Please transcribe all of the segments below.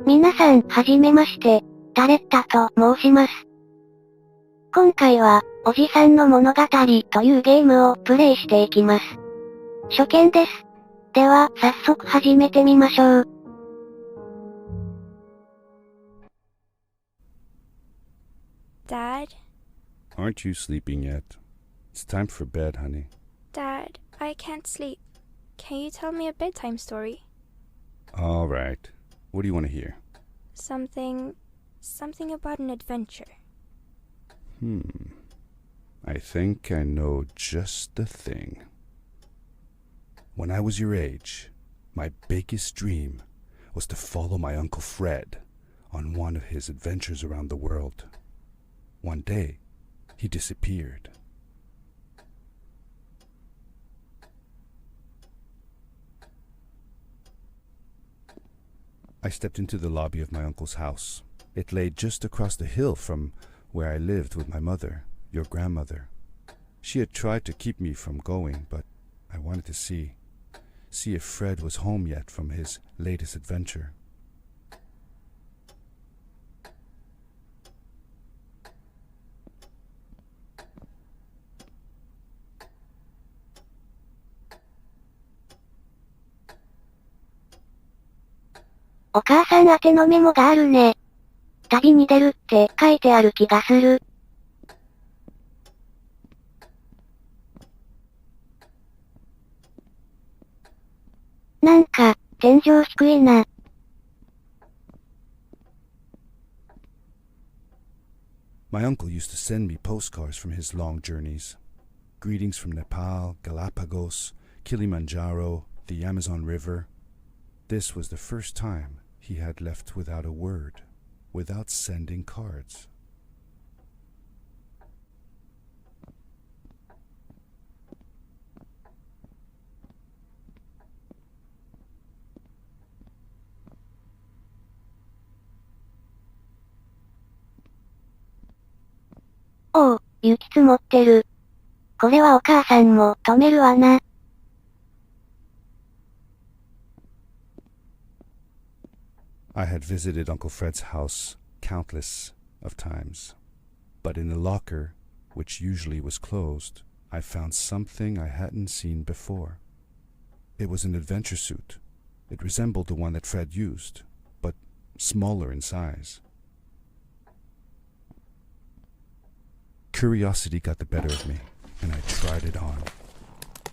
皆さん、はじめまして、タレッタと申します。今回は、おじさんの物語というゲームをプレイしていきます。初見です。では、早速始めてみましょう。Dad? Aren't you sleeping yet? It's time for bed, honey. Dad, I can't sleep. Can you tell me a bedtime story? All right. What do you want to hear? Something about an adventure. I think I know just the thing. When I was your age, my biggest dream was to follow my Uncle Fred on one of his adventures around the world. One day, he disappeared. I stepped into the lobby of my uncle's house. It lay just across the hill from where I lived with my mother, your grandmother. She had tried to keep me from going, but I wanted to see if Fred was home yet from his latest adventure. "お母さん宛てのメモがあるね。旅に出るって書いてある気がする。なんか、天井低いな。My uncle used to send me postcards from his long journeys. Greetings from Nepal, Galapagos, Kilimanjaro, the Amazon River. This was the first time he had left without a word, without sending cards. "おお、雪積もってる。これはお母さんも止めるわな。I had visited Uncle Fred's house countless of times, but in the locker, which usually was closed, I found something I hadn't seen before. It was an adventure suit. It resembled the one that Fred used, but smaller in size. Curiosity got the better of me, and I tried it on.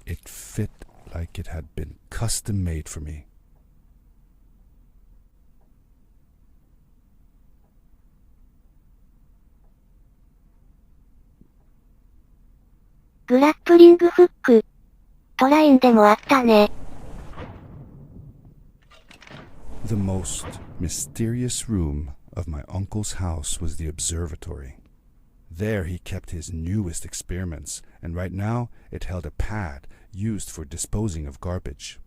It fit like it had been custom made for me. "グラップリングフック。トラインでもあったね。The most mysterious room of my uncle's house was the observatory. There he kept his newest experiments, and right now it held a pad used for disposing of garbage.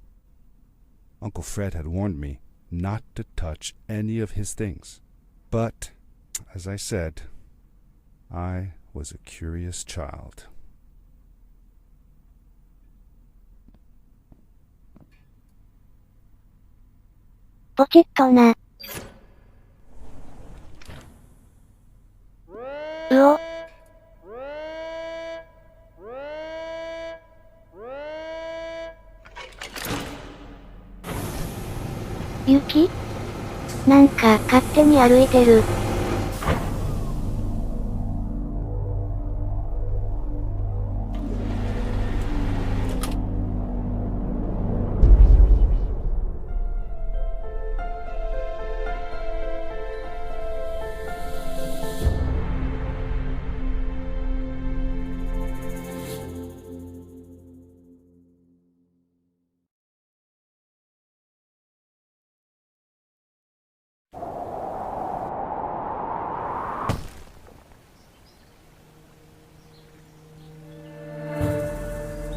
Uncle Fred had warned me not to touch any of his things. But, as I said, I was a curious child.「ポチッとな。うお。雪？なんか勝手に歩いてる。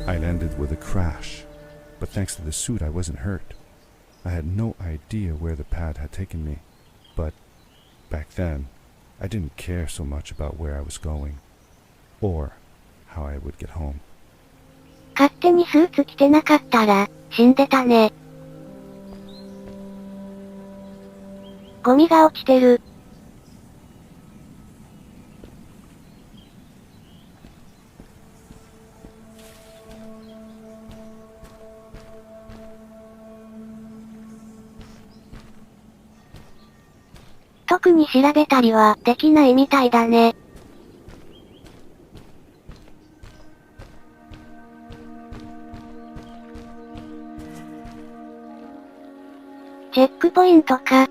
I landed with a crash, but thanks to the suit I wasn't hurt. I had no idea where the pad had taken me, but back then, I didn't care so much about where I was going, or how I would get home. 勝手にスーツ着てなかったら、死んでたね。ゴミが落ちてる。特に調べたりはできないみたいだね。チェックポイントか。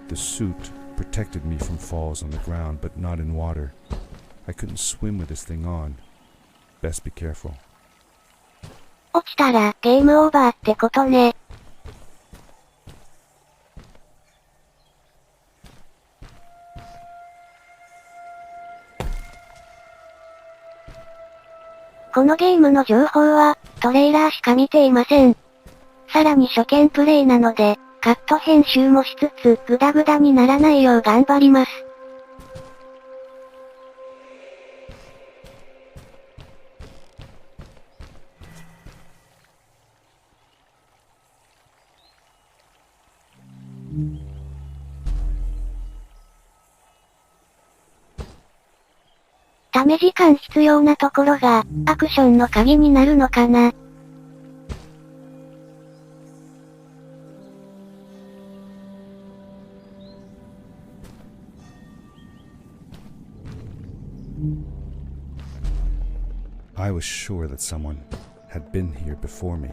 The suit protected me from falls on the ground, but not in water. I couldn't swim with this thing on. Best be careful. 落ちたらゲームオーバーってことね。このゲームの情報はトレーラーしか見ていません。さらに初見プレイなので、カット編集もしつつグダグダにならないよう頑張ります。ため時間必要なところがアクションの鍵になるのかな。I was sure that someone had been here before me.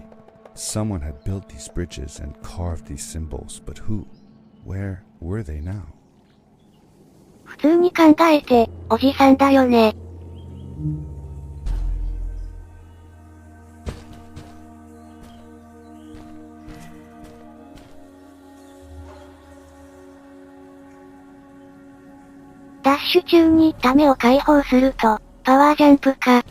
Someone had built these bridges and carved these symbols, but who? Where were they now? 普通に考えて、おじさんだよね。ダッシュ中にダメを解放すると、パワージャンプか。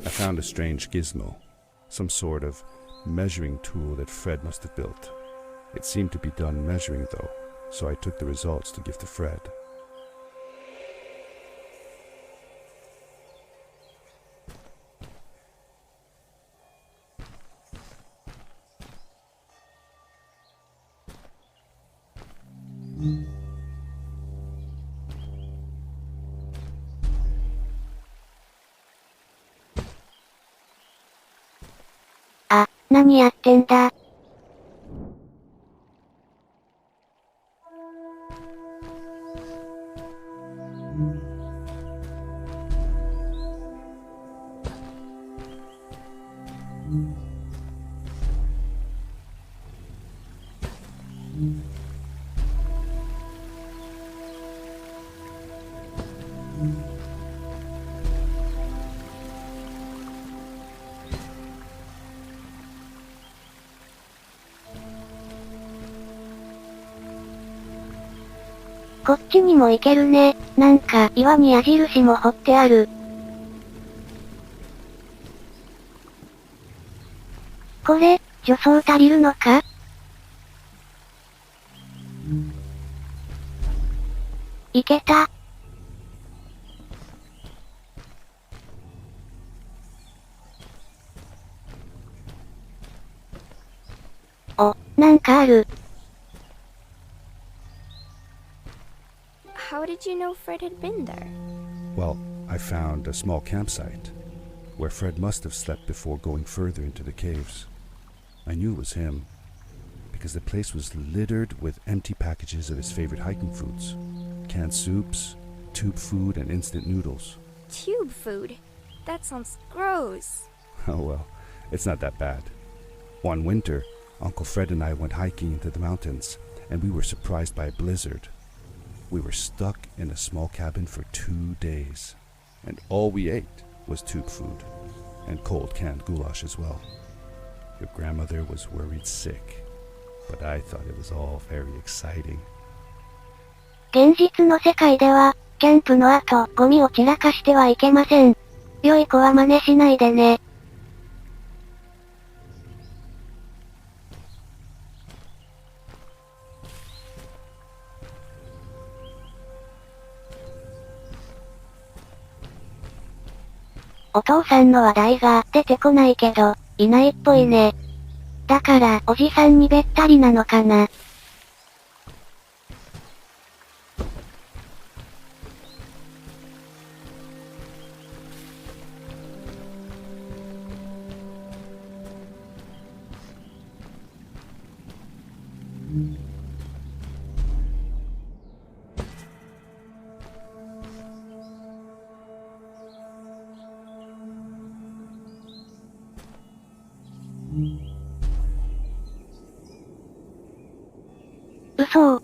I found a strange gizmo, some sort of measuring tool that Fred must have built. It seemed to be done measuring though, so I took the results to give to Fred.あ、何やってんだ。こっちにも行けるね。なんか岩に矢印も彫ってある。これ、助走足りるのか？いけた。お、なんかある。How did you know Fred had been there? Well, I found a small campsite, where Fred must have slept before going further into the caves. I knew it was him, because the place was littered with empty packages of his favorite hiking foods. Canned soups, tube food, and instant noodles. Tube food? That sounds gross. Oh well, it's not that bad. One winter, Uncle Fred and I went hiking into the mountains, and we were surprised by a blizzard. We were stuck in a small cabin for 2 days, and all we ate was tube food, and cold canned goulash as well. Your grandmother was worried sick, but I thought it was all very exciting. 現実の世界では、キャンプの後、ゴミを散らかしてはいけません。良い子は真似しないでね。お父さんの話題が出てこないけど、いないっぽいね。だから、おじさんにべったりなのかな。嘘。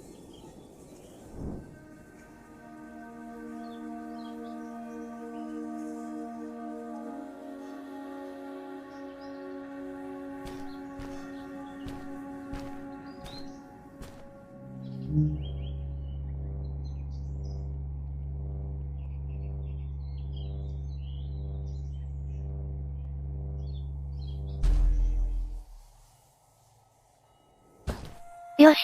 よし。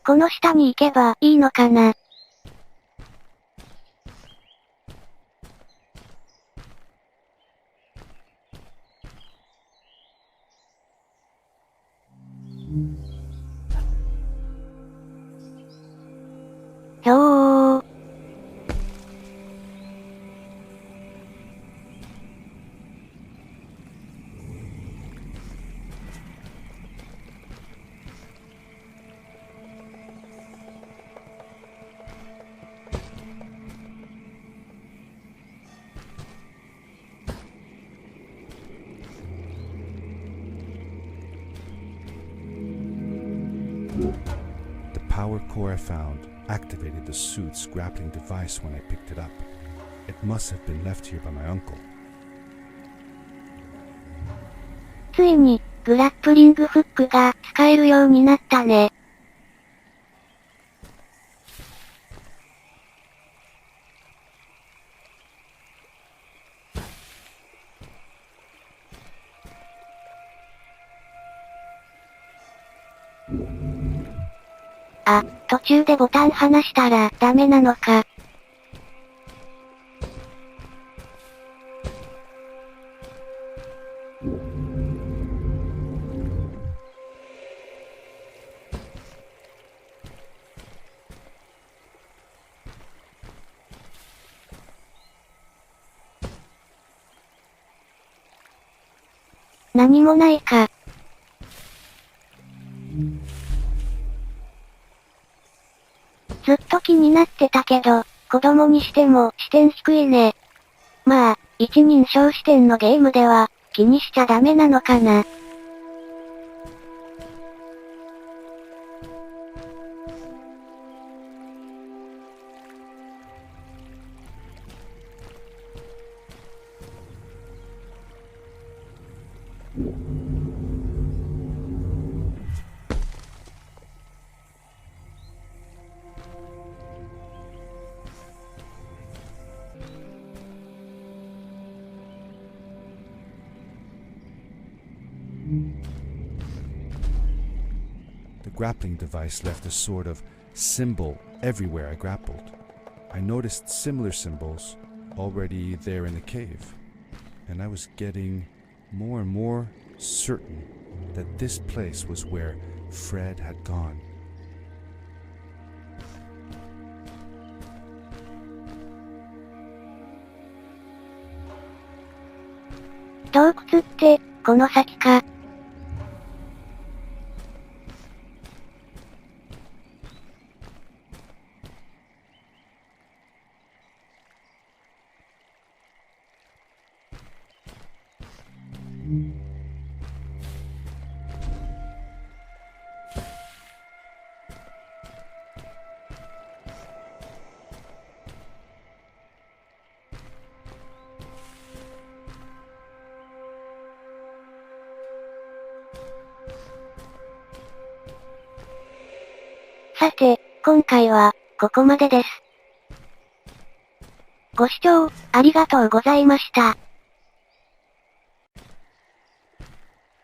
この下に行けばいいのかな。ひょー。The power core I found activated the suit's grappling device when I picked it up. It must have been left here by my uncle. ついに、グラップリングフックが使えるようになったね。あ、途中でボタン離したらダメなのか。何もないか。ずっと気になってたけど、子供にしても視点低いね。まあ、一人称視点のゲームでは、気にしちゃダメなのかな。The grappling device left a sort of symbol everywhere I grappled. I noticed similar symbols already there in the cave, and I was getting more and more certain that this place was where Fred had gone. 洞窟って、この先か。さて、今回は、ここまでです。ご視聴、ありがとうございました。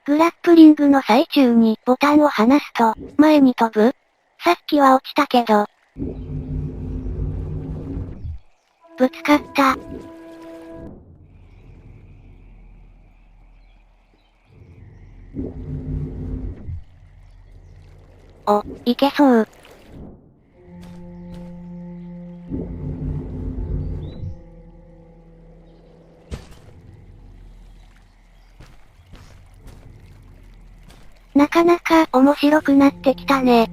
グラップリングの最中にボタンを離すと、前に飛ぶ？さっきは落ちたけど。ぶつかった。お、いけそう。なかなか面白くなってきたね。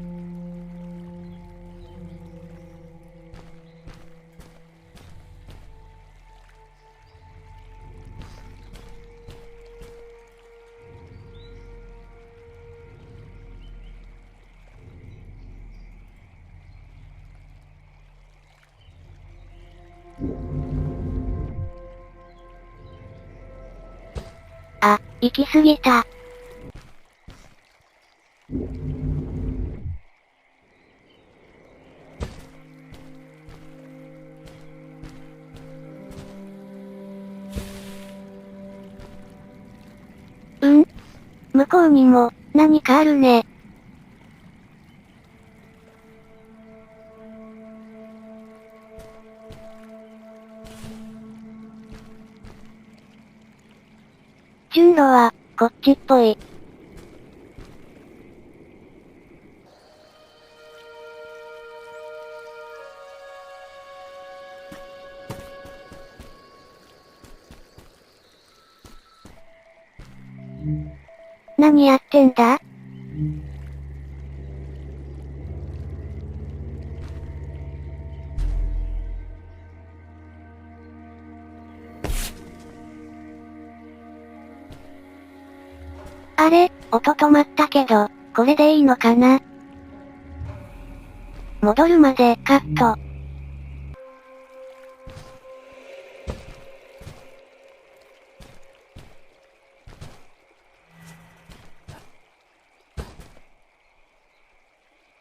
あ、行き過ぎた。向こうにも、何かあるね。順路は、こっちっぽい。何やってんだ？あれ、音止まったけど、これでいいのかな？戻るまでカット。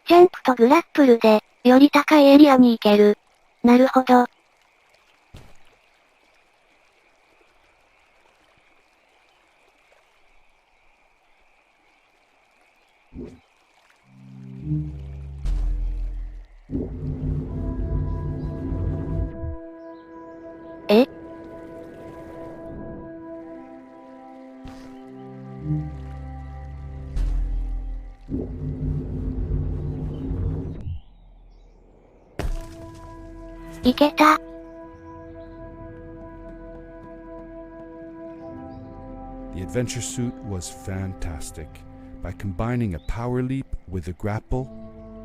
ジャンプとグラップルで、より高いエリアに行ける。なるほど。え？いけた。The adventure suit was fantastic. By combining a power leap with a grapple,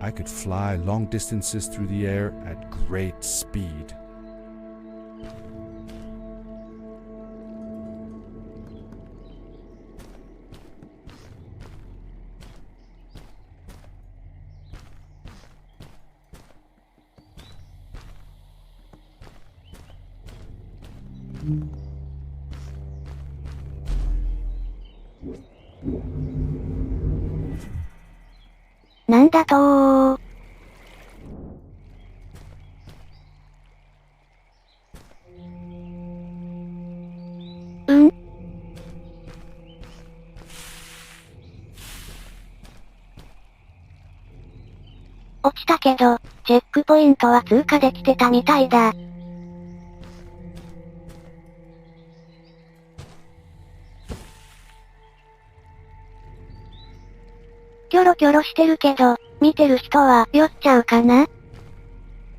I could fly long distances through the air at great speed.なんだとー。落ちたけど、チェックポイントは通過できてたみたいだ。キョロキョロしてるけど、見てる人は酔っちゃうかな？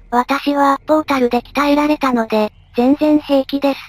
私はポータルで鍛えられたので、全然平気です。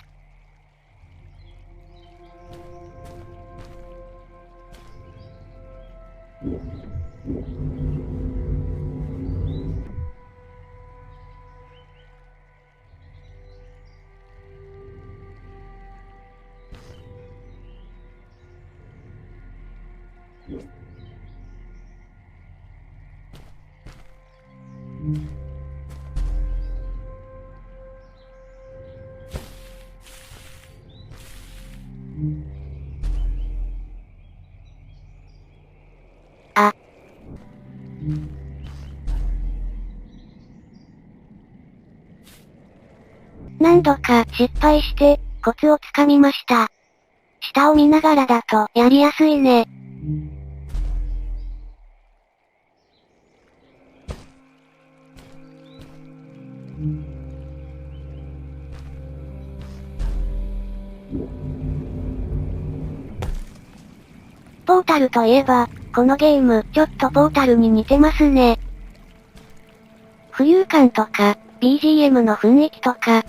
何度か失敗して、コツをつかみました。下を見ながらだとやりやすいね。ポータルといえば、このゲーム、ちょっとポータルに似てますね。浮遊感とか、BGM の雰囲気とか。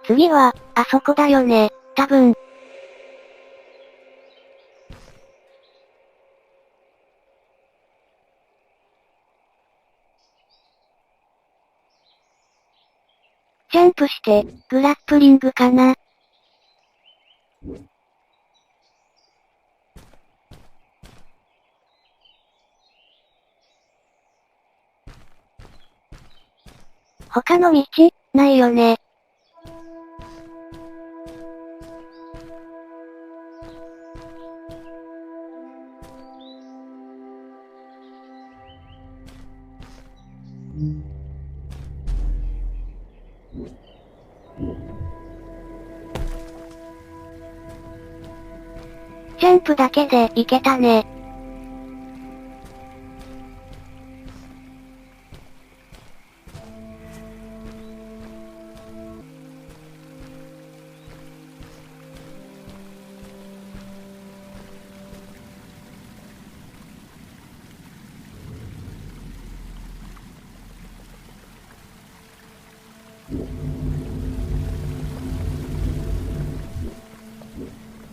次は、あそこだよね、多分。ジャンプして、グラップリングかな。他の道、ないよね。ジャンプだけでいけたね。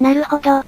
なるほど。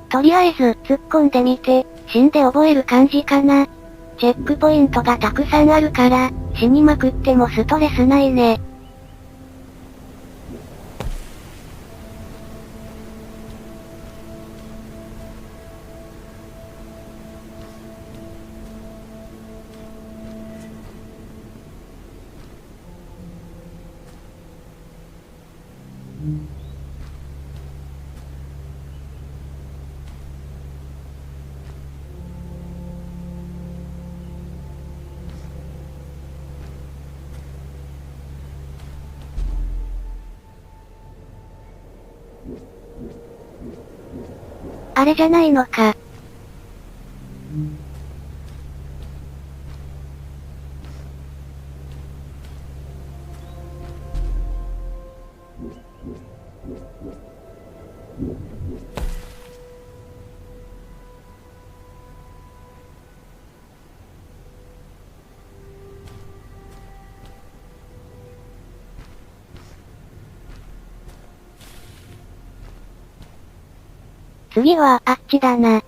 とりあえず、突っ込んでみて、死んで覚える感じかな。チェックポイントがたくさんあるから、死にまくってもストレスないね。あれじゃないのか。次は、あっちだな。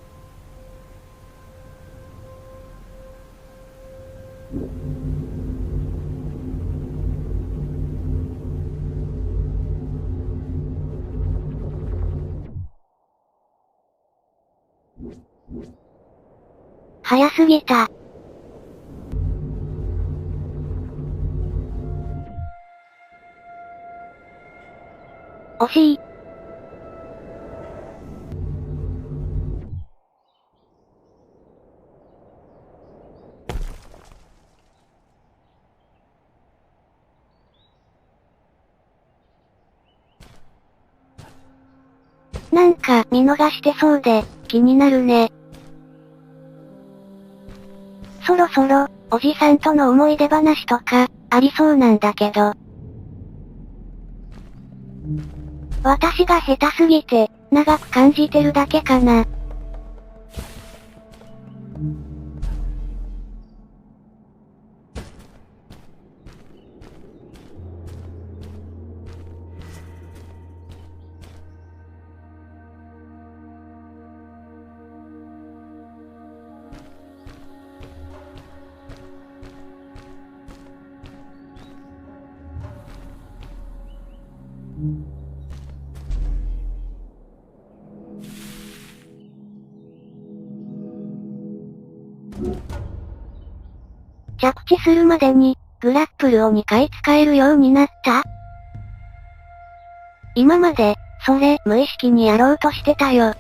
早すぎた。惜しい。なんか見逃してそうで気になるね。そろそろおじさんとの思い出話とかありそうなんだけど。私が下手すぎて長く感じてるだけかな。着地するまでに、グラップルを2回使えるようになった？今まで、それ、無意識にやろうとしてたよ。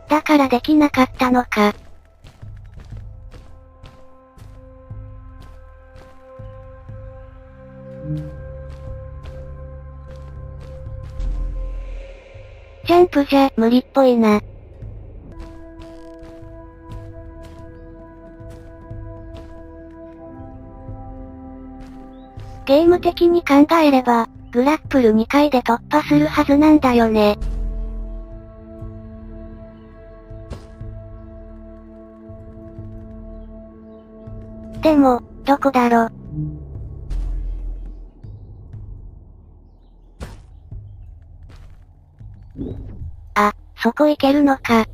だからできなかったのか。ジャンプじゃ無理っぽいな。ゲーム的に考えれば、グラップル2回で突破するはずなんだよね。でも、どこだろ。あ、そこ行けるのか。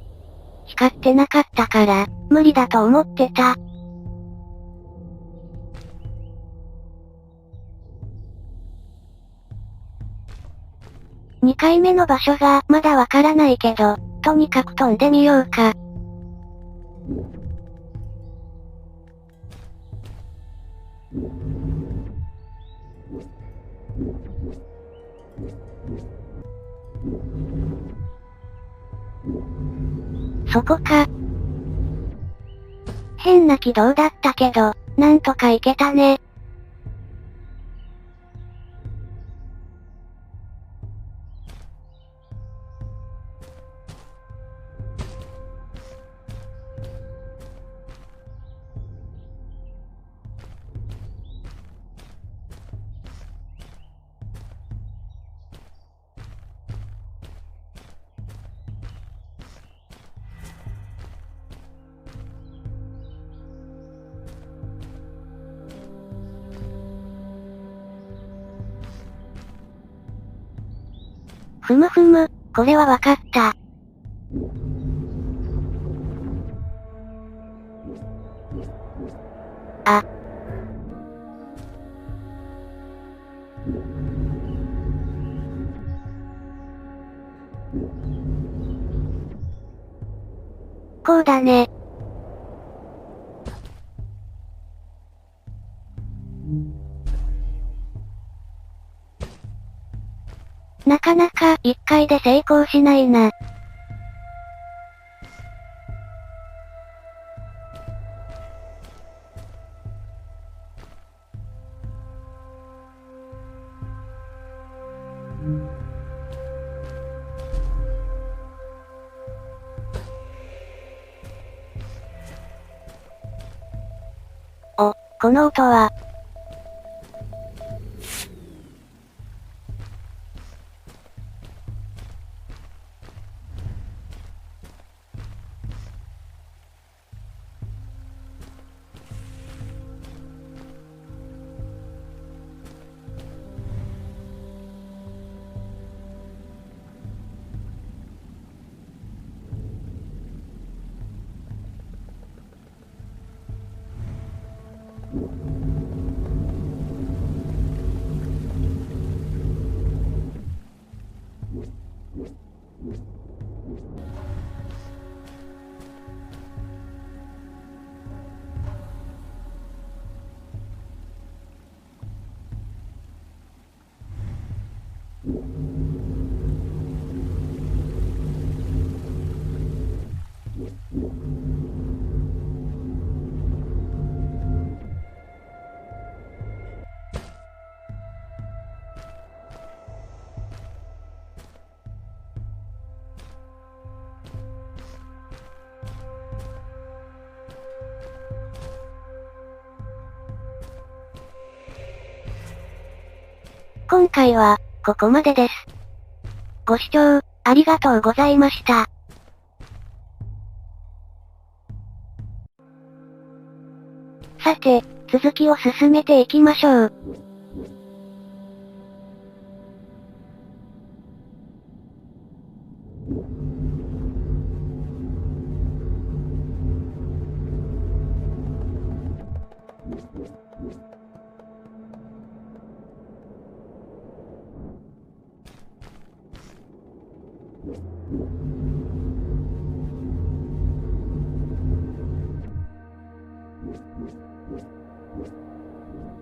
光ってなかったから、無理だと思ってた。2回目の場所がまだわからないけど、とにかく飛んでみようか。そこか。変な軌道だったけど、なんとか行けたね。ふむふむ、これはわかった。あ。こうだね。なかなか1回で成功しないな。お、この音は。今回は、ここまでです。ご視聴、ありがとうございました。さて、続きを進めていきましょう。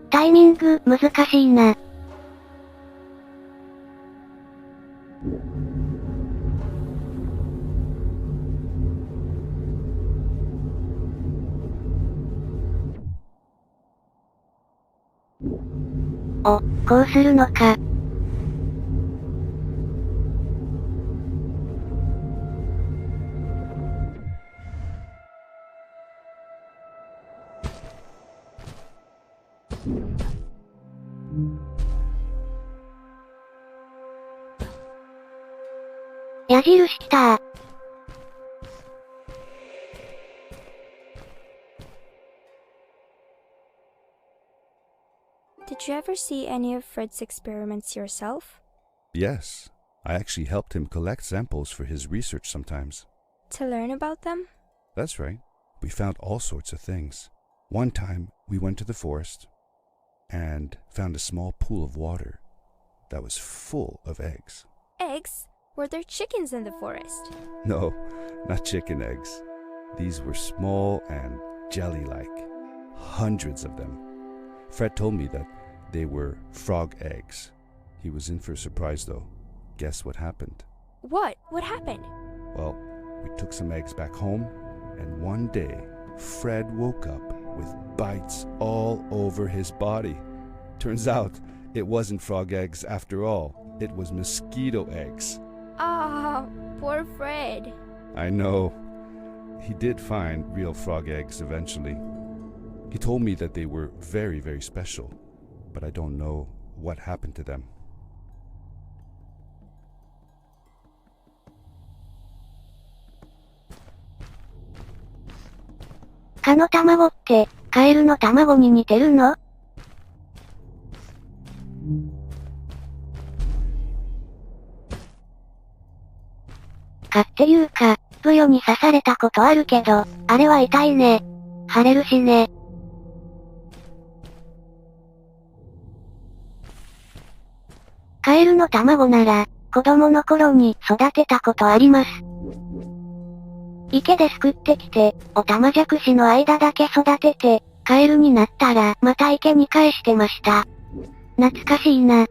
タイミング、難しいな。お、こうするのか。矢印きたー。Did you ever see any of Fred's experiments yourself? Yes, I actually helped him collect samples for his research sometimes. To learn about them? That's right. We found all sorts of things. One time, we went to the forest and found a small pool of water that was full of eggs. Eggs? Were there chickens in the forest? No, not chicken eggs. These were small and jelly-like. Hundreds of them. Fred told me that they were frog eggs. He was in for a surprise though. Guess what happened? What? What happened? Well, we took some eggs back home, and one day, Fred woke up with bites all over his body. Turns out, it wasn't frog eggs after all. It was mosquito eggs. Ah, poor Fred. I know. He did find real frog eggs eventually. He told me that they were very, very special, but I don't know what happened to them. 蚊の卵って、カエルの卵に似てるの？蚊っていうか、ブヨに刺されたことあるけど、あれは痛いね。腫れるしね。カエルの卵なら、子供の頃に育てたことあります。池ですくってきて、オタマジャクシの間だけ育てて、カエルになったら、また池に返してました。懐かしいな。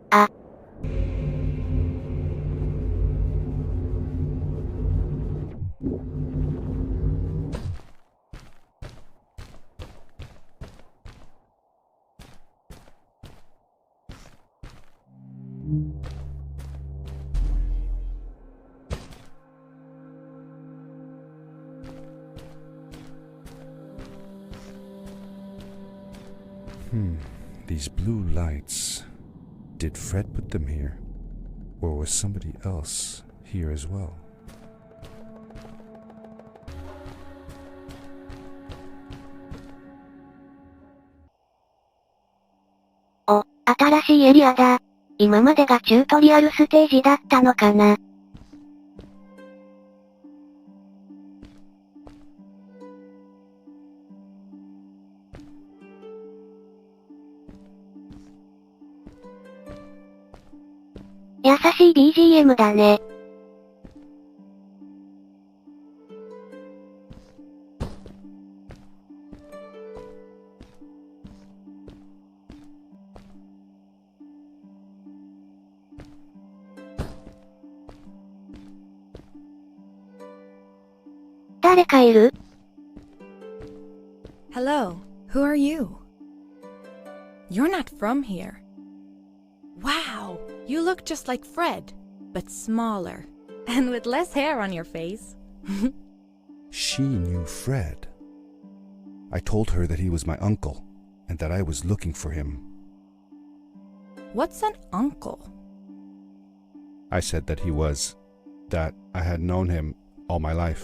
あ。These blue lights. Did Fred put them here? Or was somebody else here as well? お、新しいエリアだ。今までがチュートリアルステージだったのかな。優しい BGM だね。誰かいる？ Hello, who are you? You're not from here. Wow, you look just like Fred, but smaller, and with less hair on your face. She knew Fred. I told her that he was my uncle, and that I was looking for him. What's an uncle? I said that I had known him all my life.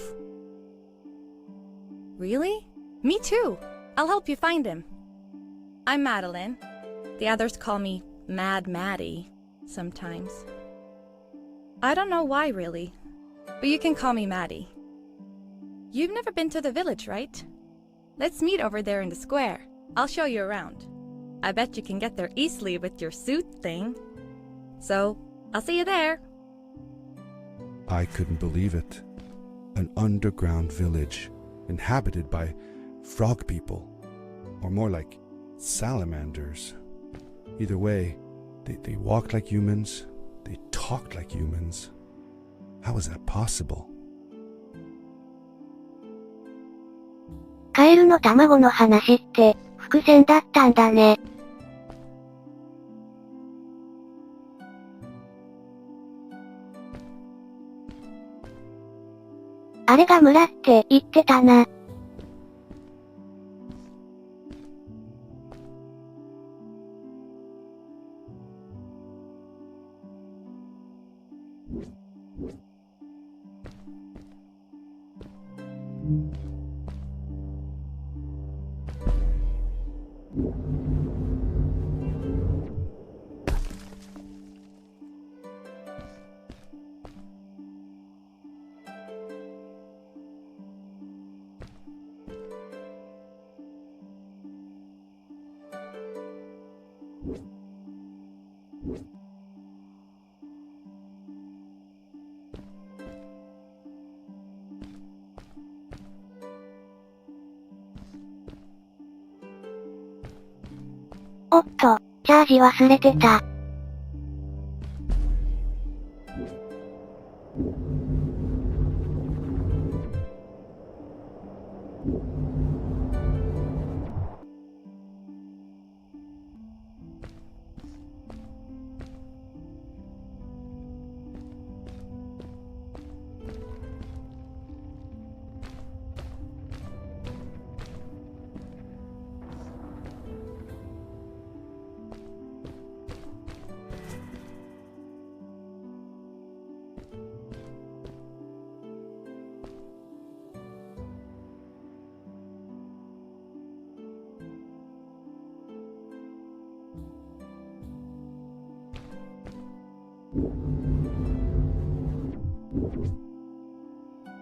Really? Me too. I'll help you find him. I'm Madeline. The others call me Mad Maddie sometimes. I don't know why really, but you can call me Maddie. You've never been to the village, right? Let's meet over there in the square. I'll show you around. I bet you can get there easily with your suit thing. So, I'll see you there. I couldn't believe it. An underground village, inhabited by frog people, or more like salamanders. Either way, they walked like humans, they talked like humans. How is that possible? カエルの卵の話って伏線だったんだね。あれが村って言ってたな。おっと、チャージ忘れてた。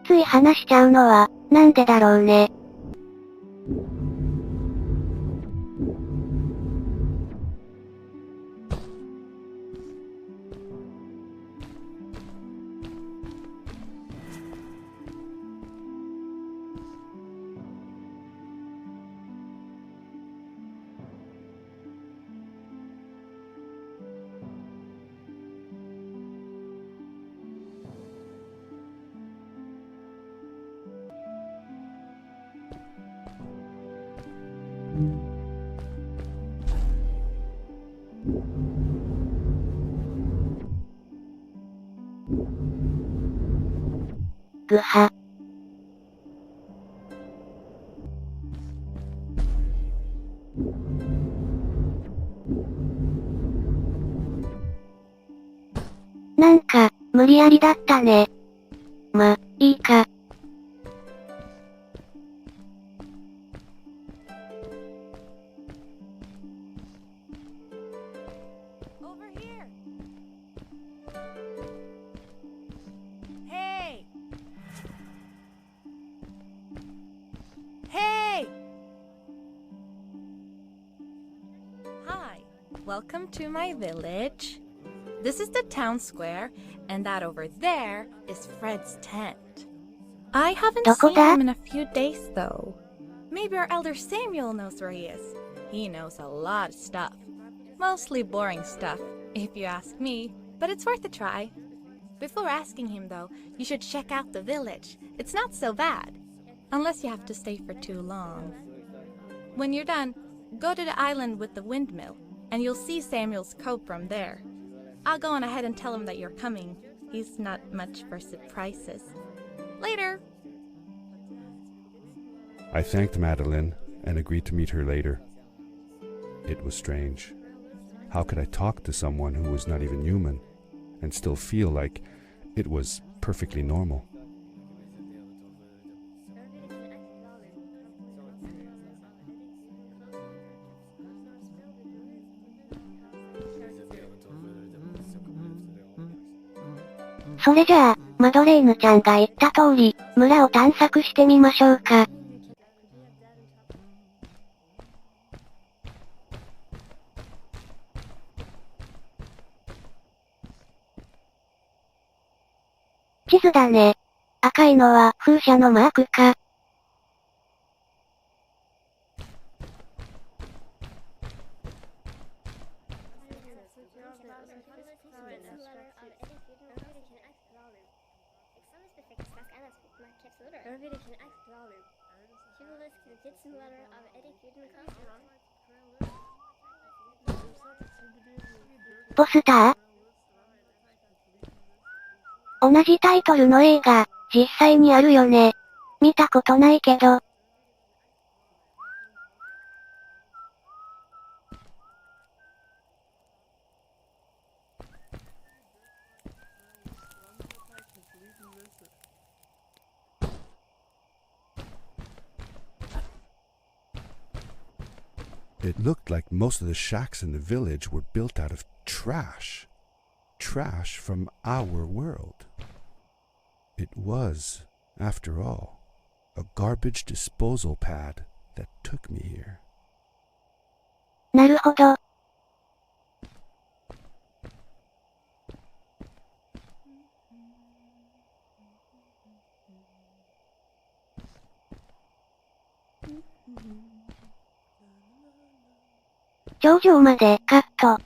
つい話しちゃうのは、なんでだろうね。ぐは。な無理やりだったね。ま、いいか。Welcome to my village. This is the town square, and that over there is Fred's tent. I haven't seen him in a few days, though. Maybe our elder Samuel knows where he is. He knows a lot of stuff. Mostly boring stuff, if you ask me, but it's worth a try. Before asking him, though, you should check out the village. It's not so bad, unless you have to stay for too long. When you're done, go to the island with the windmill, and you'll see Samuel's coat from there. I'll go on ahead and tell him that you're coming. He's not much for surprises. Later! I thanked Madeline and agreed to meet her later. It was strange. How could I talk to someone who was not even human and still feel like it was perfectly normal? "それじゃあ、マドレーヌちゃんが言った通り、村を探索してみましょうか。地図だね。赤いのは風車のマークか。ポスター？同じタイトルの映画、実際にあるよね。見たことないけど。It looked like most of the shacks in the village were built out of trash. Trash from our world. It was, after all, a garbage disposal pad that took me here. なるほど。頂上までカット。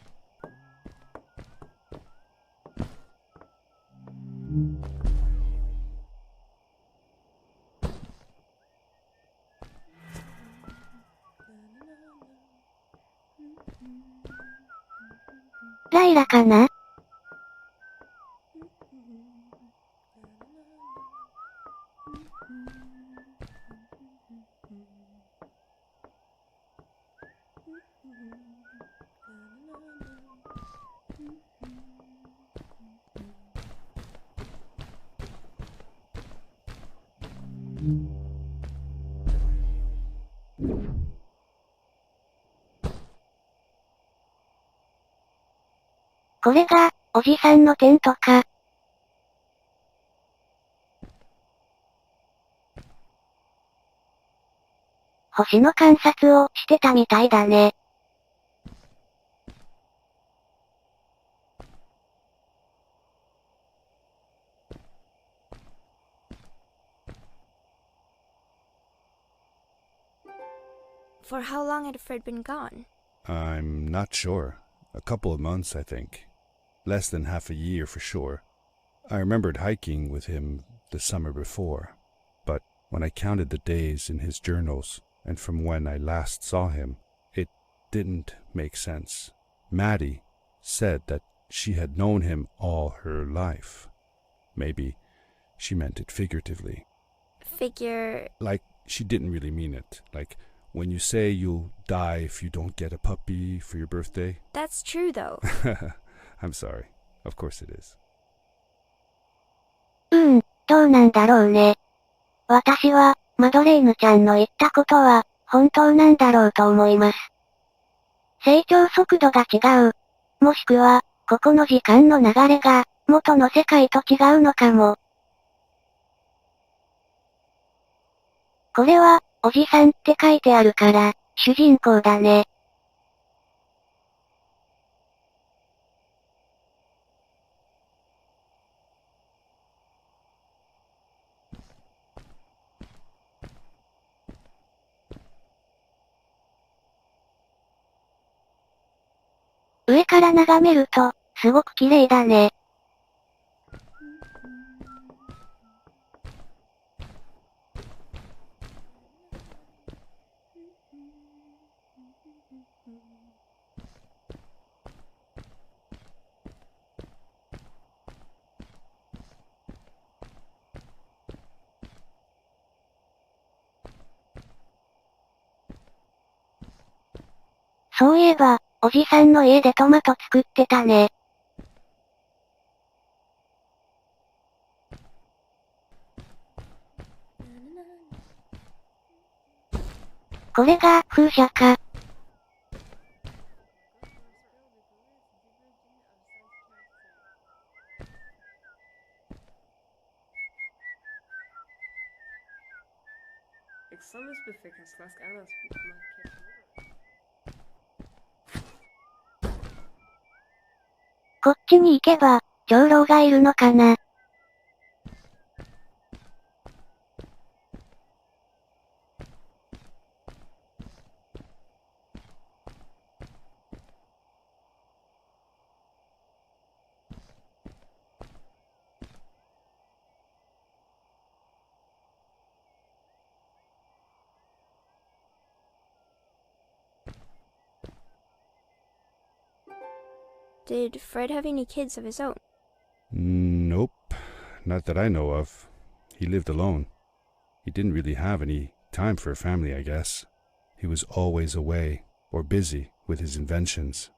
ライラかな？これが、おじさんのテントか。星の観察をしてたみたいだね。For how long had Fred been gone? I'm not sure. A couple of months, I think. Less than half a year for sure. I remembered hiking with him the summer before, but when I counted the days in his journals, and from when I last saw him, it didn't make sense. Maddie said that she had known him all her life. Maybe she meant it figuratively. Like, she didn't really mean it. Like, when you say you'll die if you don't get a puppy for your birthday. That's true, though. I'm sorry. Of course it is. どうなんだろうね。私は、マドレーヌちゃんの言ったことは、本当なんだろうと思います。成長速度が違う。もしくは、ここの時間の流れが、元の世界と違うのかも。これは、おじさんって書いてあるから、主人公だね。上から眺めると、すごく綺麗だね。そういえば、おじさんの家でトマト作ってたね。これが、風車か。こっちに行けば、長老がいるのかな。Did Fred have any kids of his own? Nope, not that I know of. He lived alone. He didn't really have any time for a family, I guess. He was always away, or busy with his inventions.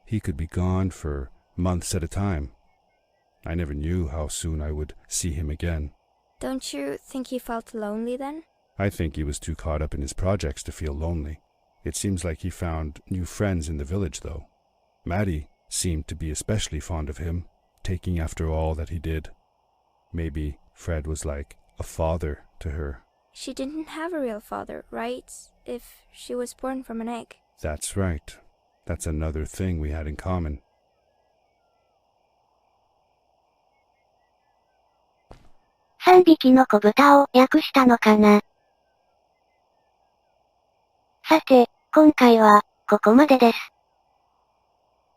He could be gone for months at a time. I never knew how soon I would see him again. Don't you think he felt lonely then? I think he was too caught up in his projects to feel lonely. It seems like he found new friends in the village, though. Maddie seemed to be especially fond of him, taking after all that he did. Maybe Fred was like a father to her. She didn't have a real father, right? If she was born from an egg. That's right. That's another thing we had in common. 3匹の子豚を訳したのかな。さて、今回は、ここまでです。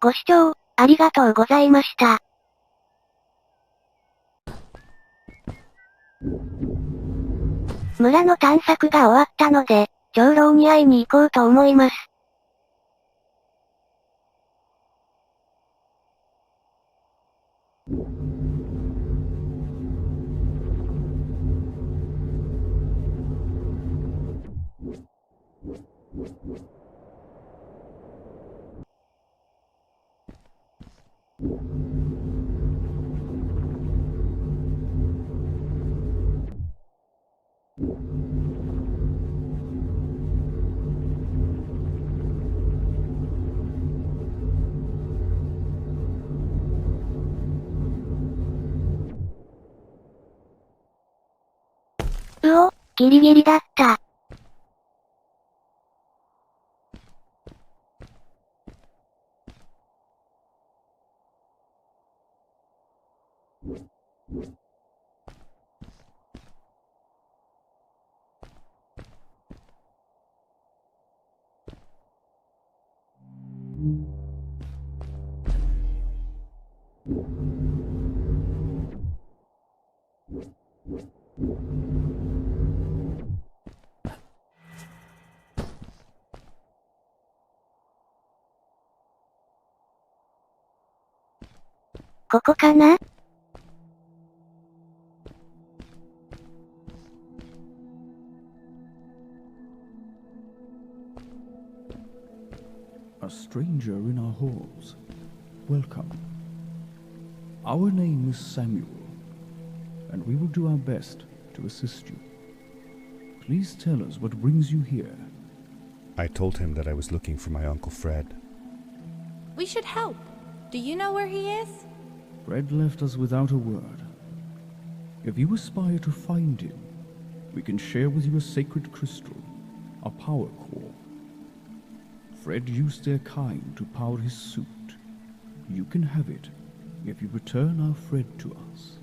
ご視聴、ありがとうございました。村の探索が終わったので、長老に会いに行こうと思います。ギリギリだった。ここかな？A stranger in our halls. Welcome. Our name is Samuel. and we will do our best to assist you. Please tell us what brings you here. I told him that I was looking for my Uncle Fred. We should help. Do you know where he is? Fred left us without a word. If you aspire to find him, we can share with you a sacred crystal, a power core. Fred used their kind to power his suit. You can have it if you return our Fred to us.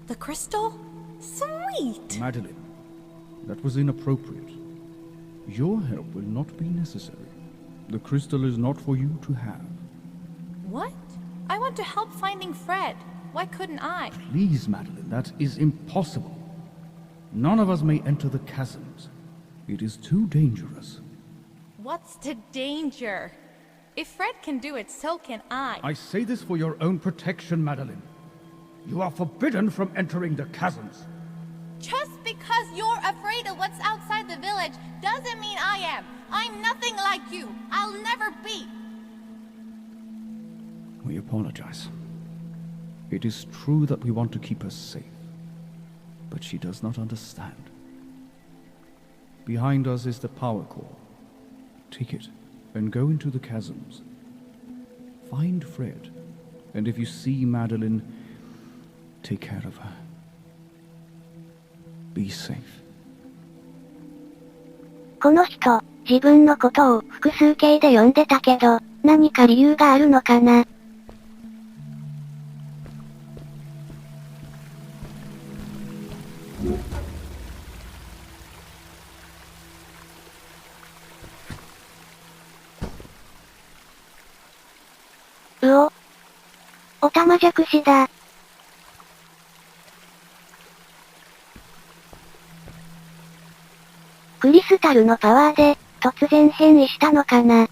The crystal? Sweet! Madeline, that was inappropriate. Your help will not be necessary. The crystal is not for you to have. What? I want to help finding Fred. Why couldn't I? Please, Madeline, that is impossible. None of us may enter the chasms. It is too dangerous. What's the danger? If Fred can do it, so can I. I say this for your own protection, Madeline. You are forbidden from entering the chasms. Just because you're afraid of what's outside the village doesn't mean I am. I'm nothing like you. I'll never be. We apologize. It is true that we want to keep her safe, but she does not understand. Behind us is the power core. Take it and go into the chasms. Find Fred, and if you see Madeline, take care of her. Be safe. この人、自分のことを複数形で呼んでたけど、何か理由があるのかな。おたまじゃくしだ。クリスタルのパワーで、突然変異したのかな。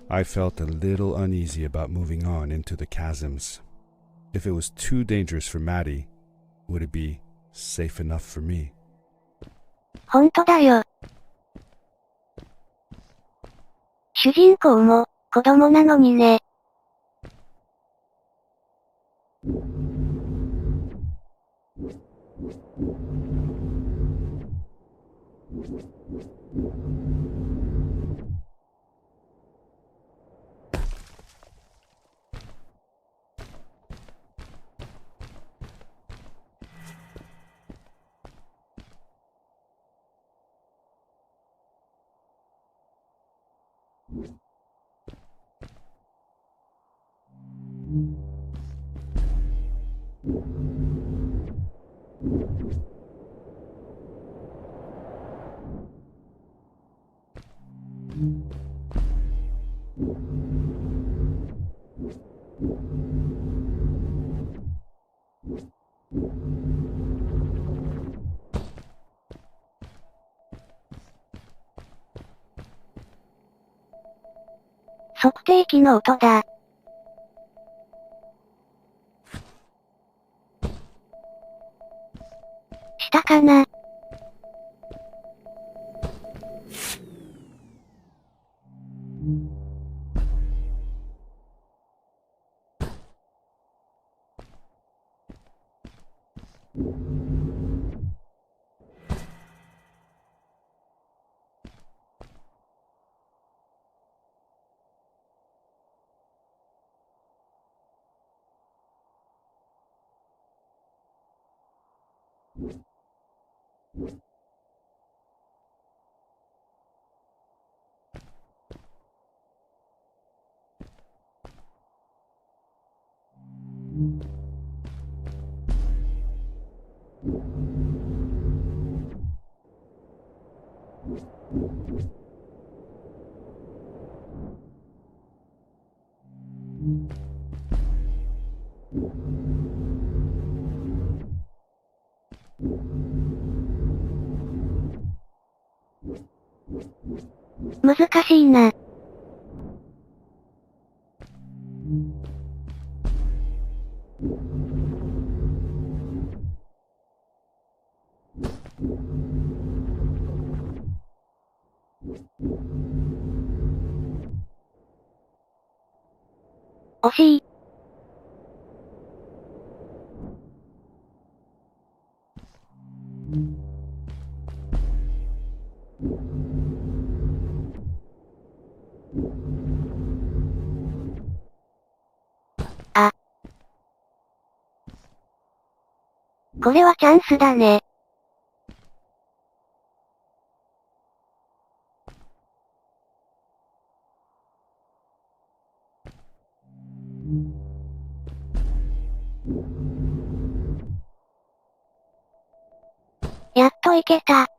I felt a little uneasy about moving on into the chasms. If it was too dangerous for Maddie, would it be safe enough for me? ほんとだよ。主人公も、子供なのにね。測定器の音だ。下かな。難しいな。惜しい。あ。これはチャンスだね。やっといけた。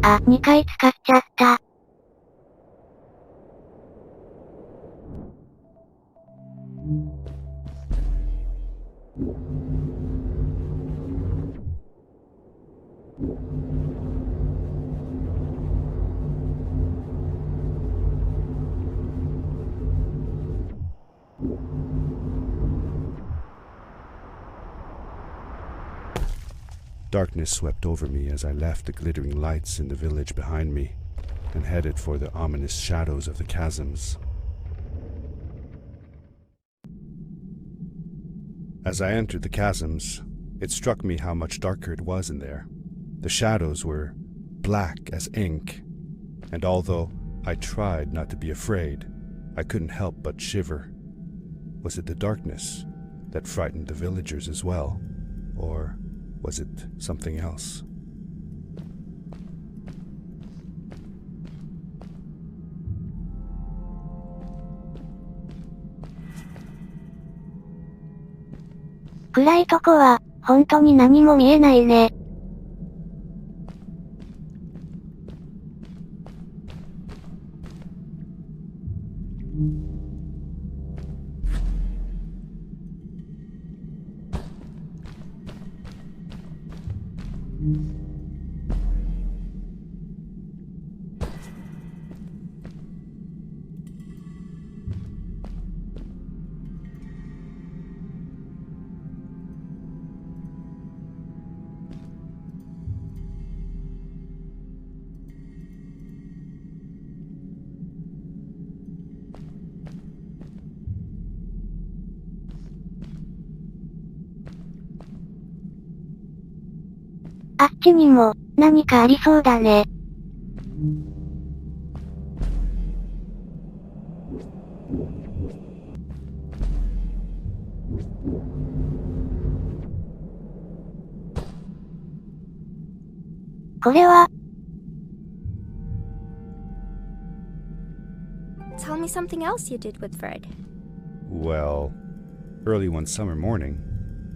あ、2回使っちゃった。Darkness swept over me as I left the glittering lights in the village behind me and headed for the ominous shadows of the chasms. As I entered the chasms, it struck me how much darker it was in there. The shadows were black as ink, and although I tried not to be afraid, I couldn't help but shiver. Was it the darkness that frightened the villagers as well, or was it something else?「暗いとこは、本当に何も見えないね。あっちにも、何かありそうだね。これは、Tell me something else you did with Fred. Well, early one summer morning,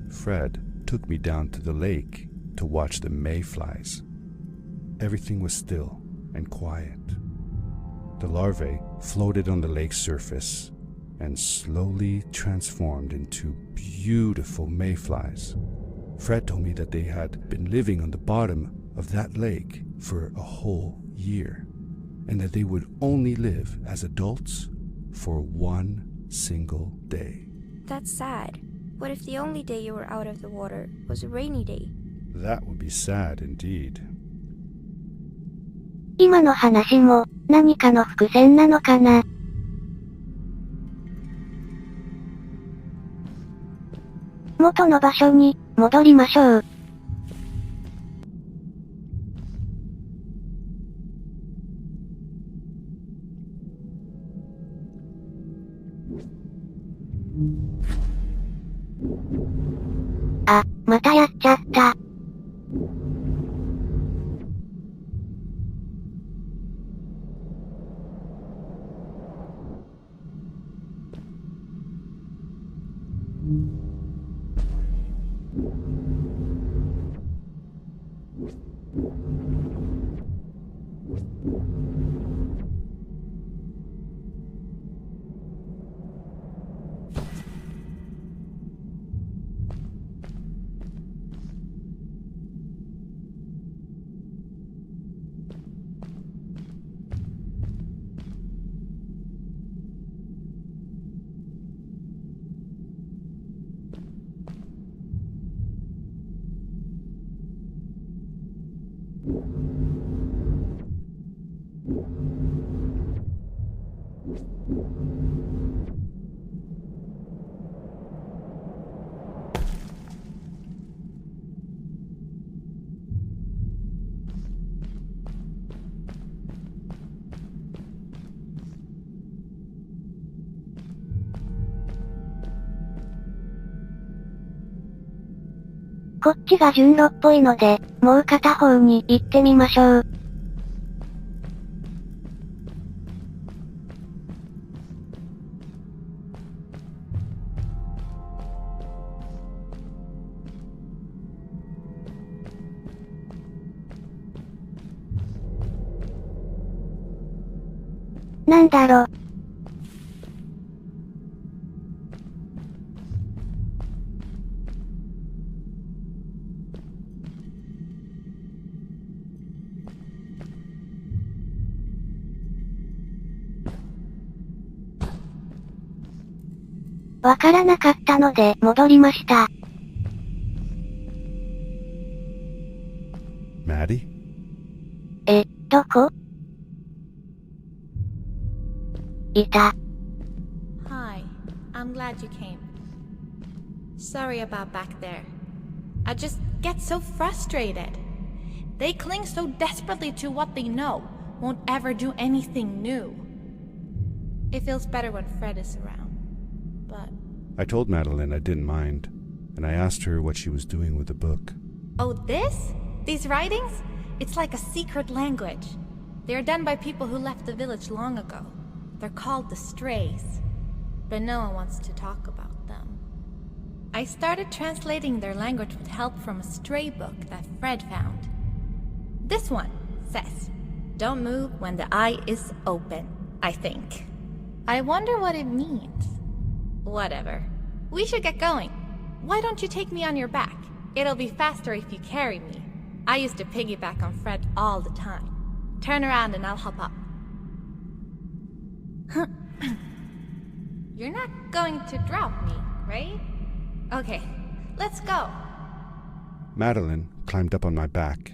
Fred took me down to the lake to watch the mayflies. Everything was still and quiet. The larvae floated on the lake's surface and slowly transformed into beautiful mayflies. Fred told me that they had been living on the bottom of that lake for a whole year, and that they would only live as adults for one single day. That's sad. What if the only day you were out of the water was a rainy day? That would be sad indeed. 今の話も、何かの伏線なのかな。元の場所に、戻りましょう。あ、またやっちゃった。こっちが順路っぽいので、もう片方に行ってみましょう。なんだろ。わからなかったので戻りました。Maddie? どこ？いた。Hi, I'm glad you came. Sorry about back there. I just get so frustrated. They cling so desperately to what they know, won't ever do anything new. It feels better when Fred is around, but... I told Madeline I didn't mind, and I asked her what she was doing with the book. Oh, this? These writings? It's like a secret language. They are done by people who left the village long ago. They're called the Strays, but no one wants to talk about them. I started translating their language with help from a stray book that Fred found. This one says, "Don't move when the eye is open," I think. I wonder what it means. Whatever. We should get going. Why don't you take me on your back? It'll be faster if you carry me. I used to piggyback on Fred all the time. Turn around and I'll hop up. You're not going to drop me, right? Okay, let's go. Madeline climbed up on my back,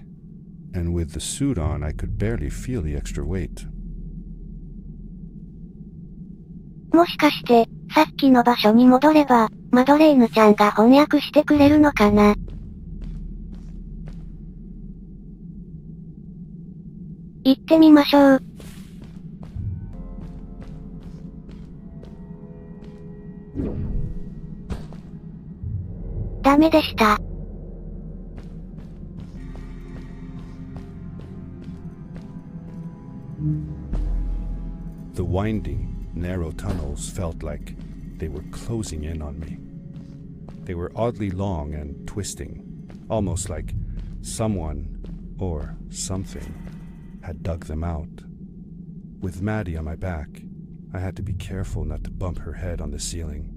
and with the suit on, I could barely feel the extra weight. もしかして、さっきの場所に戻れば、マドレーヌちゃんが翻訳してくれるのかな？行ってみましょう。ダメでした。The winding, narrow tunnels felt like they were closing in on me. They were oddly long and twisting, almost like someone, or something, had dug them out. With Maddie on my back, I had to be careful not to bump her head on the ceiling.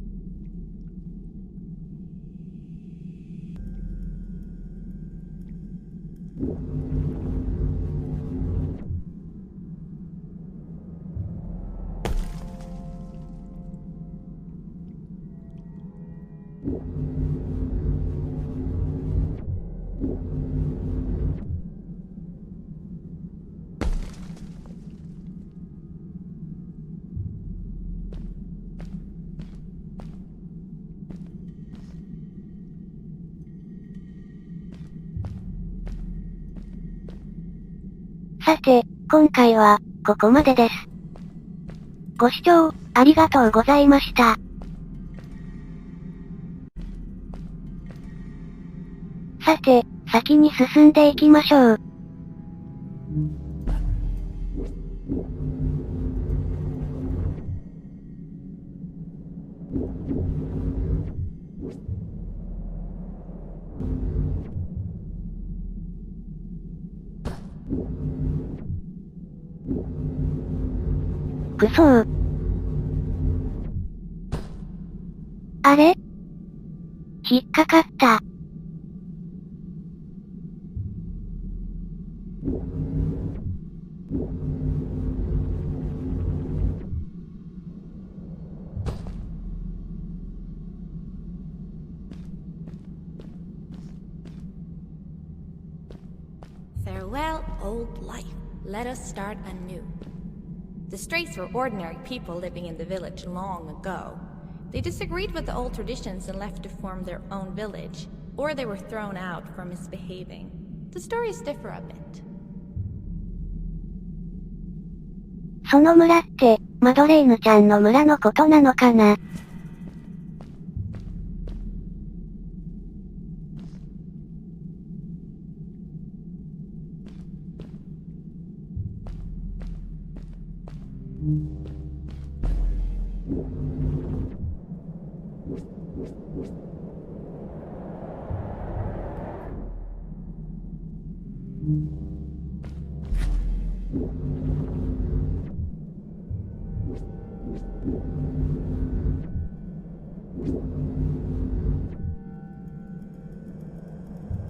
さて、今回は、ここまでです。ご視聴、ありがとうございました。さて、先に進んでいきましょう。くそー。あれ？引っかかった。Farewell, old life. Let us start anew. The Strays were ordinary people living in the village long ago. They disagreed with the old traditions and left to form their own village, or they were thrown out for misbehaving. The stories differ a bit. その村って、マドレーヌちゃんの村のことなのかな。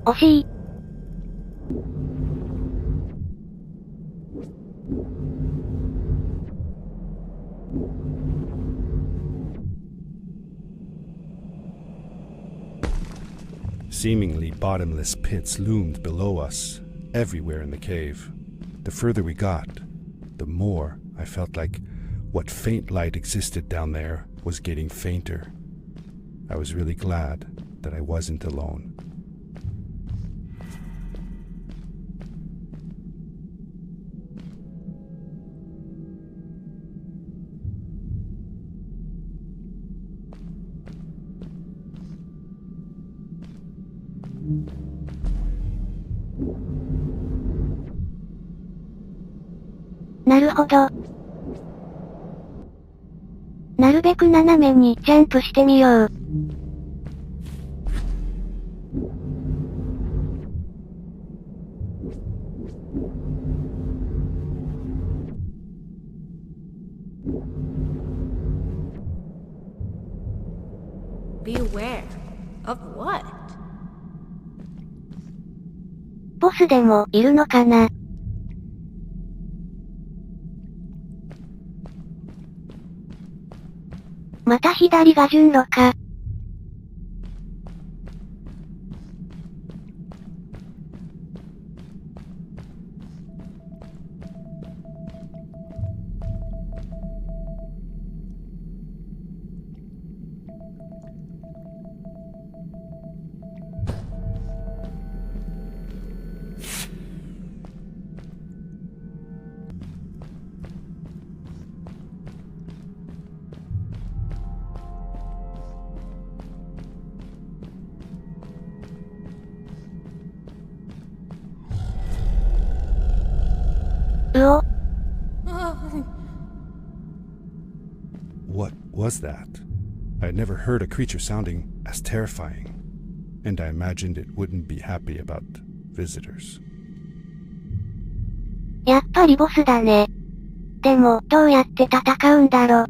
惜しい。Seemingly bottomless pits loomed below us, everywhere in the cave. The further we got, the more I felt like what faint light existed down there was getting fainter. I was really glad that I wasn't alone. .なるほど。なるべく斜めにジャンプしてみよう。Beware of what? ボスでもいるのかな。また左が順路か。What was that? I had never heard a creature sounding as terrifying, and I imagined it wouldn't be happy about visitors. やっぱりボスだね。でも、どうやって戦うんだろ。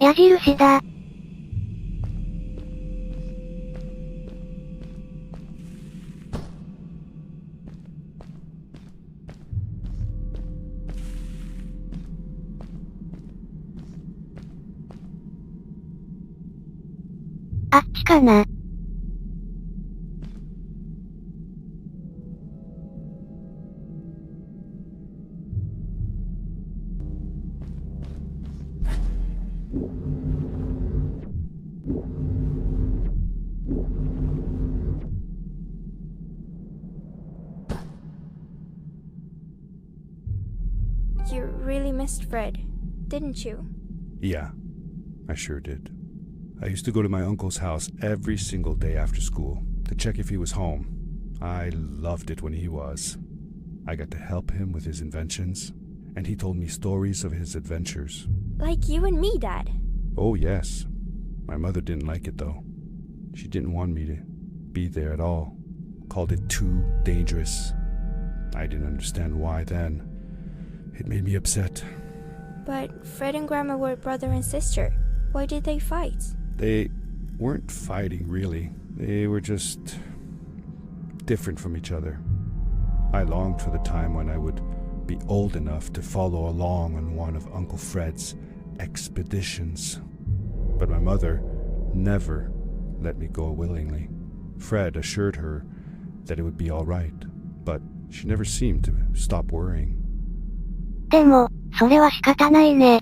矢印だ。あっちかな。You really missed Fred, didn't you? Yeah, I sure did. I used to go to my uncle's house every single day after school to check if he was home. I loved it when he was. I got to help him with his inventions, and he told me stories of his adventures. Like you and me, Dad. Oh, yes. My mother didn't like it, though. She didn't want me to be there at all. Called it too dangerous. I didn't understand why then. It made me upset. But Fred and Grandma were brother and sister. Why did they fight? They weren't fighting, really. They were just different from each other. I longed for the time when I would be old enough to follow along on one of Uncle Fred's expeditions. But my mother never let me go willingly. Fred assured her that it would be all right, but she never seemed to stop worrying. でも、それは仕方ないね。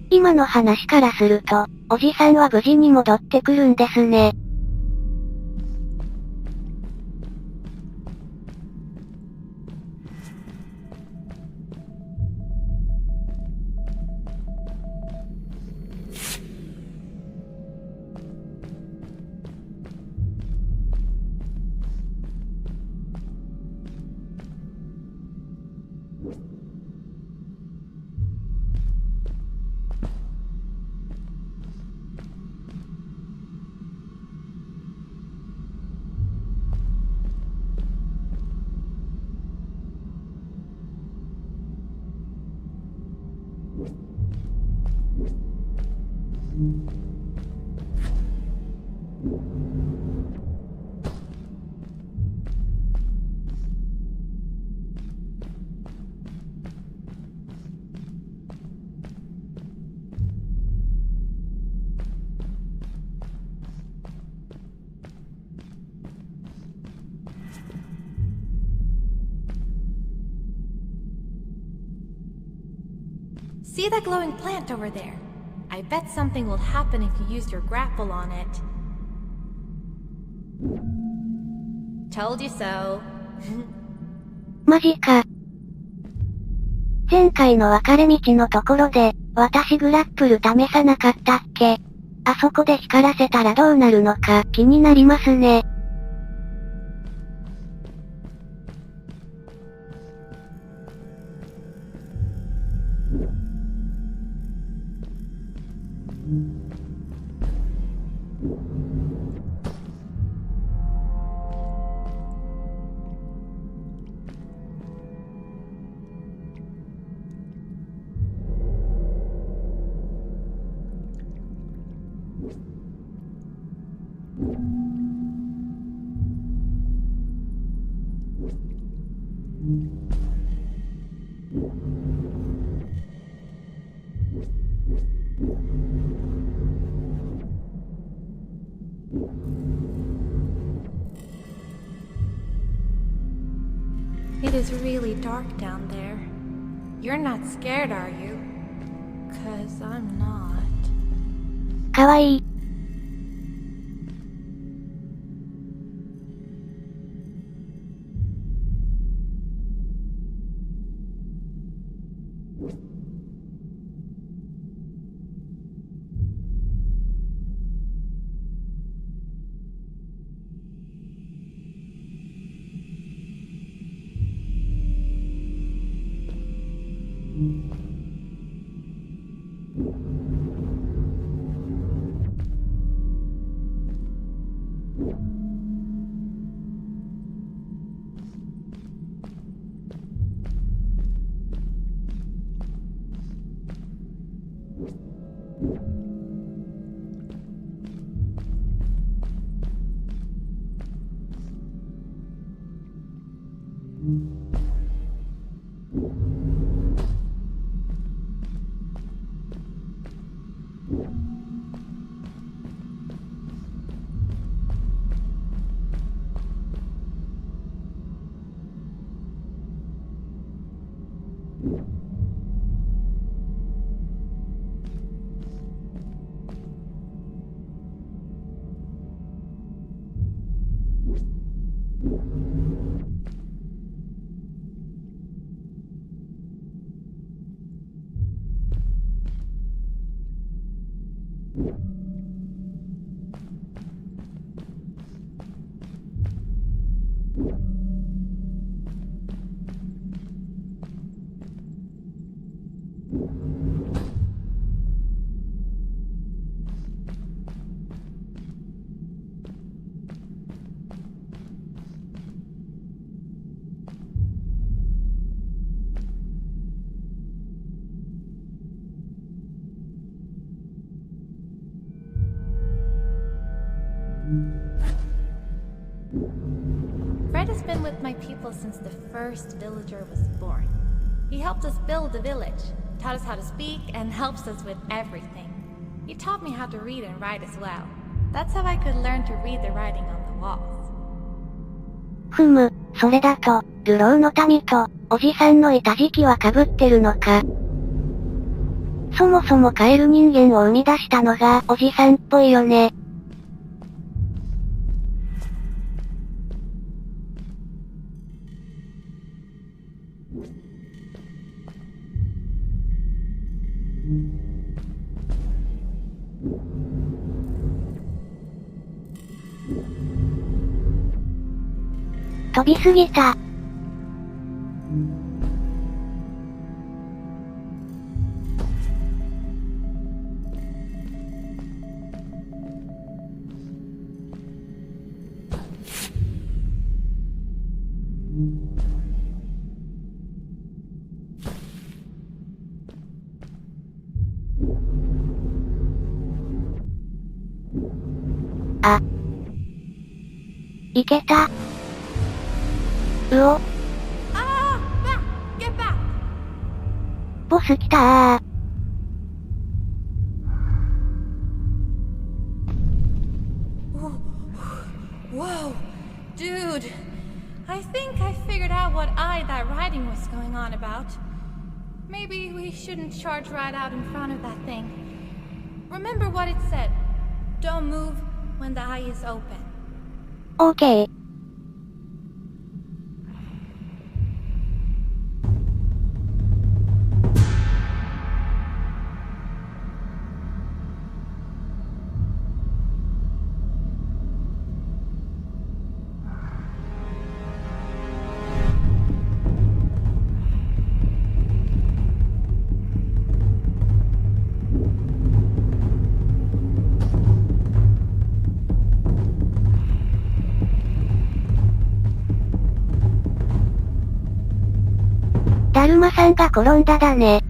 今の話からすると、おじさんは無事に戻ってくるんですね。See that glowing plant over there? I bet something will happen if you use your grapple on it. Told you so. マジか。前回の分かれ道のところで、私グラップル試さなかったっけ？あそこで光らせたらどうなるのか気になりますね。It is really dark down there. You're not scared, are you? 'Cause I'm not. かわいい。my people since the first villager was born. He helped us build the village, taught us how to speak, and helps us with everything. He taught me how to read and write as well. That's how I could learn to read the writing on the walls. ふむ、それだと、流浪の民と、おじさんのいた時期は被ってるのか。そもそもカエル人間を生み出したのがおじさんっぽいよね。飛びすぎた。あ。いけた。うお。Get back! ボス来たー。Whoa! Dude! I think I figured out what that writing was going on about. Maybe we shouldn't charge right out in front of that thing. Remember what it said. Don't move when the eye is open. OK。だるまさんが転んだだね。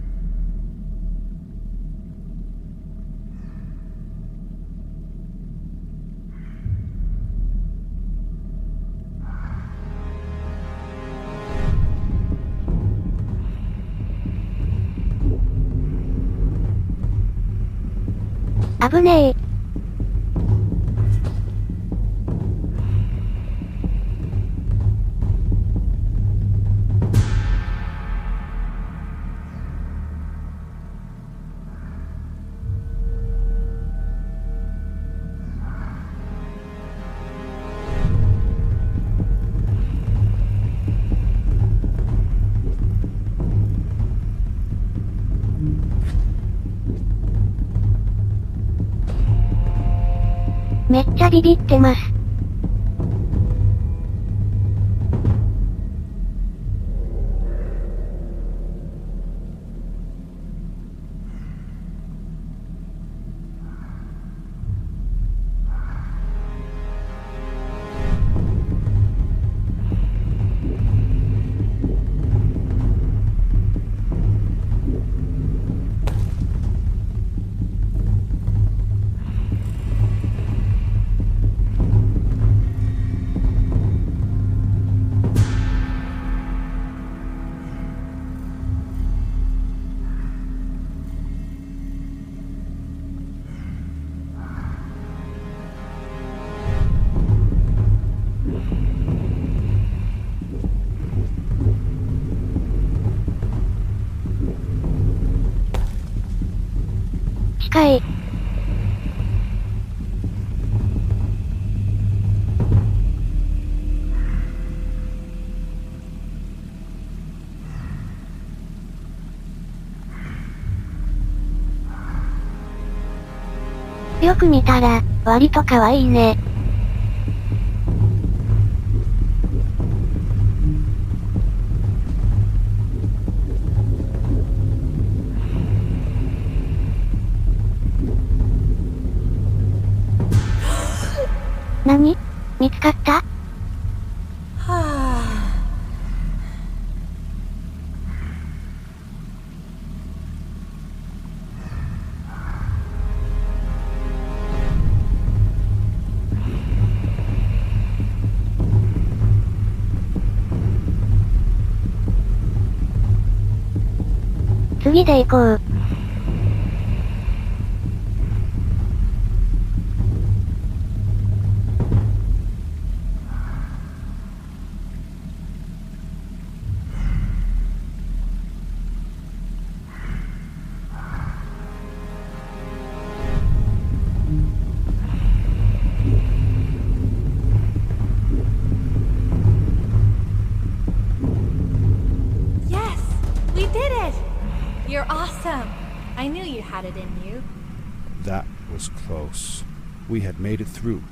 危ねえ。めっちゃビビってます。近い。よく見たら、割と可愛いね。何？見つかった？次で行こう。You're awesome. I knew you had it in you. That was close. We had made it through,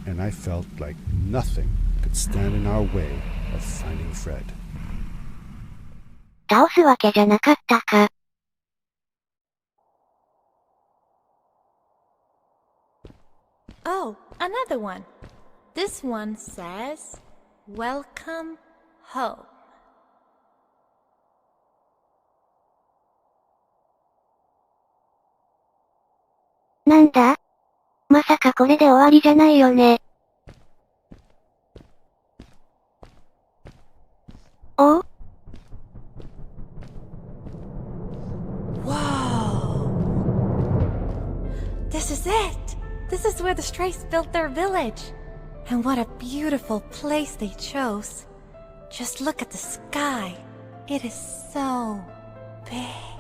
and I felt like nothing could stand in our way of finding Fred. 倒すわけじゃなかったか。Oh, another one. This one says, Welcome home. なんだ？まさかこれで終わりじゃないよね。お？ Whoa! This is it! This is where the Strays built their village. And what a beautiful place they chose. Just look at the sky. It is so big.